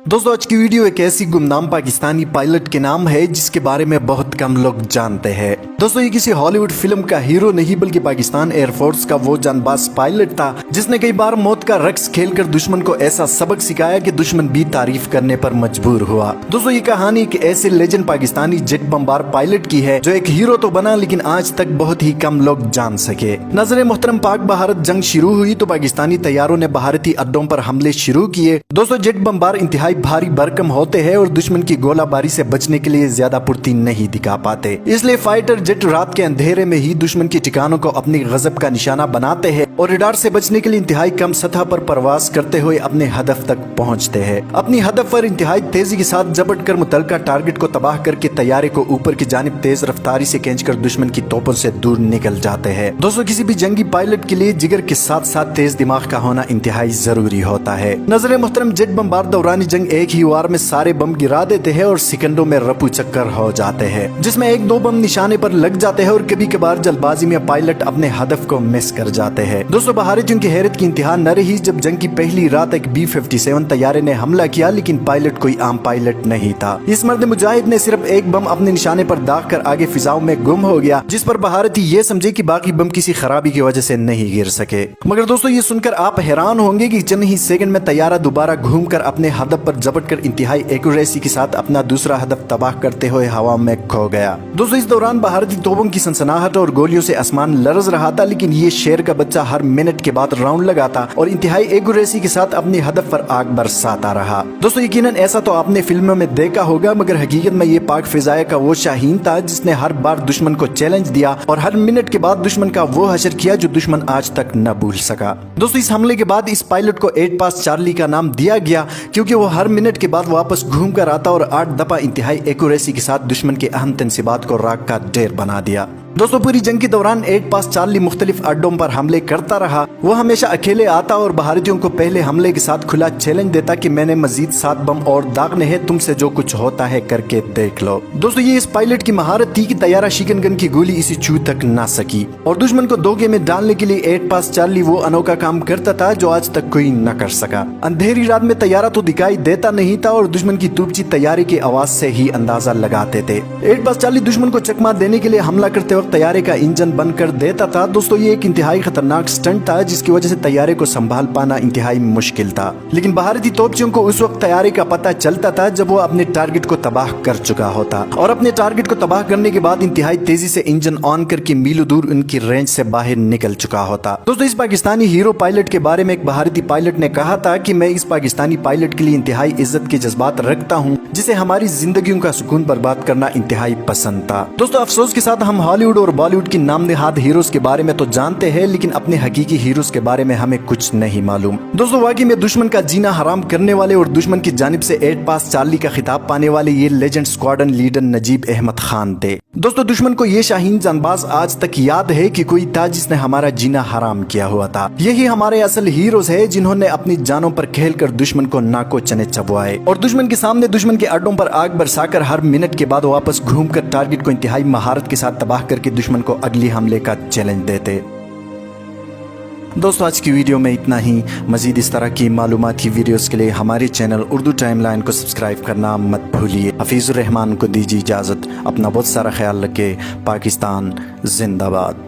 दोस्तों आज की वीडियो एक ऐसी गुमनाम पाकिस्तानी पायलट के नाम है जिसके बारे में बहुत कम लोग जानते हैं। दोस्तों ये किसी हॉलीवुड फिल्म का हीरो नहीं बल्कि पाकिस्तान एयरफोर्स का वो जानबाज पायलट था जिसने कई बार मौत का रक्स खेलकर दुश्मन को ऐसा सबक सिखाया कि दुश्मन भी तारीफ करने पर मजबूर हुआ। दोस्तों ये कहानी एक ऐसे legend Pakistani jet bomber pilot की है जो एक हीरो तो बना लेकिन आज तक बहुत ही कम लोग जान सके। नजर मोहतरम पाक भारत जंग शुरू हुई तो पाकिस्तानी तैयारों ने भारतीय अड्डों पर हमले शुरू किए। दोस्तों जेट बमबार इंतहाई भारी भरकम होते हैं और दुश्मन की गोलाबारी से बचने के लिए ज्यादा फुर्ती नहीं दिखा पाते, इसलिए फाइटर जेट रात के अंधेरे में ही दुश्मन के ठिकानों को अपनी गजब का निशाना बनाते हैं और रडार से बचने के लिए इंतहाई कम सतह पर परवास करते हुए अपने हदफ तक पहुंचते हैं। अपनी हदफ पर इंतहाई तेजी के साथ झपट कर मुतलका टारगेट को तबाह करके तैयारे को ऊपर की जानिब तेज रफ्तारी से खींचकर दुश्मन की तोपों से दूर निकल जाते हैं। दोस्तों किसी भी जंगी पायलट के लिए जिगर के साथ साथ तेज दिमाग का होना इंतहाई जरूरी होता है। नजर मोहतरम जेट बमबार दौरान जंग एक ही वार में सारे बम गिरा देते हैं और सेकंडों में रफू चक्कर हो जाते हैं, जिसमें एक दो बम निशाने पर लग जाते हैं और कभी कभार जल्दबाजी में पायलट अपने हदफ को मिस कर जाते हैं। दोस्तों बहारी जंग की हैरत की इंतहा न रही जब जंग की पहली रात एक B-57 तैयारे ने हमला किया, लेकिन पायलट कोई आम पायलट नहीं था। इस मर्द मुजाहिद ने सिर्फ एक बम अपने निशाने पर दाग कर आगे फिजाओं में गुम हो गया, जिस पर बहारती ये समझे कि बाकी बम किसी खराबी की वजह से नहीं गिर सके। मगर दोस्तों ये सुनकर आप हैरान होंगे कि चंद ही सेकंड में तैयारा दोबारा घूमकर अपने हदफ पर झपट कर इंतहाई एक्यूरेसी के साथ अपना दूसरा हदफ तबाह करते हुए हवा में खो गया। दोस्तों इस दौरान भारतीय तोपों की सनसनाहट और गोलियों से आसमान लरज रहा था, लेकिन ये शेर का बच्चा हर मिनट के बाद राउंड लगाता और इंतहाई एक्यूरेसी के साथ अपने हदफ पर आग बरसाता रहा। दोस्तों यकीनन ऐसा तो आपने फिल्मों में देखा होगा, मगर हकीकत में ये पाक फिजाया का वो शाहीन था जिसने हर बार दुश्मन को चैलेंज दिया और हर मिनट के बाद दुश्मन का वो हशर किया जो दुश्मन आज तक न भूल सका। दोस्तों इस हमले के बाद इस पायलट को 8 पास चार्ली का नाम दिया गया, क्योंकि वो हर मिनट के बाद वापस घूम कर आता और 8 दफा इंतहाई एक्यूरेसी के साथ दुश्मन के अहम तनसीबात को राख का ढेर बना दिया। दोस्तों पूरी जंग के दौरान 8 पास चार्ली मुख्तलिफ अड्डों पर हमले करता रहा। वो हमेशा अकेले आता और भारतीयों को पहले हमले के साथ खुला चैलेंज देता कि मैंने मजीद 7 बम और दागने हैं, तुमसे जो कुछ होता है करके देख लो। दोस्तों ये इस पायलट की महारत थी कि तैयारा शिकन गन की गोली इसी छू तक ना सकी और दुश्मन को धोखे में डालने के लिए 8 पास चार्ली वो अनोखा काम करता था जो आज तक कोई न कर सका। अंधेरी रात में तैयारा तो दिखाई देता नहीं था और दुश्मन की तूपची तैयारी की आवाज से ही अंदाजा लगाते थे। 8 पास चार्ली दुश्मन को चकमा देने के लिए हमला करते तैयारे का इंजन बंद कर देता था। दोस्तों ये एक इंतहाई खतरनाक स्टंट था जिसकी वजह से तैयारे को संभाल पाना इंतहाई मुश्किल था, लेकिन भारतीय तोपचियों को उस वक्त तैयारे का पता चलता था जब वो अपने टारगेट को तबाह कर चुका होता और अपने टारगेट को तबाह करने के बाद इंतहाई तेजी से इंजन ऑन करके मीलों दूर उनकी रेंज से बाहर निकल चुका होता। दोस्तों इस पाकिस्तानी हीरो पायलट के बारे में एक भारतीय पायलट ने कहा था कि मैं इस पाकिस्तानी पायलट के लिए इंतहाई इज्जत के जज्बात रखता हूँ जिसे हमारी जिंदगियों का सुकून बर्बाद करना इंतहाई पसंद था। दोस्तों अफसोस के साथ हम हॉलीवुड और बॉलीवुड की नाम नहाद हीरोज के बारे में तो जानते हैं, लेकिन अपने हकीकी हीरोज के बारे में हमें कुछ नहीं मालूम। दोस्तों वाकई में दुश्मन का जीना हराम करने वाले और दुश्मन की जानिब से 8 पास चार्ली का खिताब पाने वाले ये legend squadron leader Najeeb Ahmed Khan थे। दोस्तों दुश्मन को ये शाहीन जानबाज आज तक याद है कि कोई था जिसने हमारा जीना हराम किया हुआ था। यही हमारे असल हीरोज है जिन्होंने अपनी जानों पर खेलकर दुश्मन को नाको चने चबवाए और दुश्मन के सामने दुश्मन के अड्डों पर आग बरसाकर हर मिनट के बाद वापस घूमकर टारगेट को इंतहाई महारत के साथ तबाह करके दुश्मन को अगली हमले का चैलेंज देते। दोस्तों आज की वीडियो में इतना ही। मजीद इस तरह की मालूमाती वीडियोस के लिए हमारे चैनल उर्दू टाइमलाइन को सब्सक्राइब करना मत भूलिए। हफीजुर रहमान को दीजिए इजाज़त। अपना बहुत सारा ख्याल रखें। पाकिस्तान जिंदाबाद।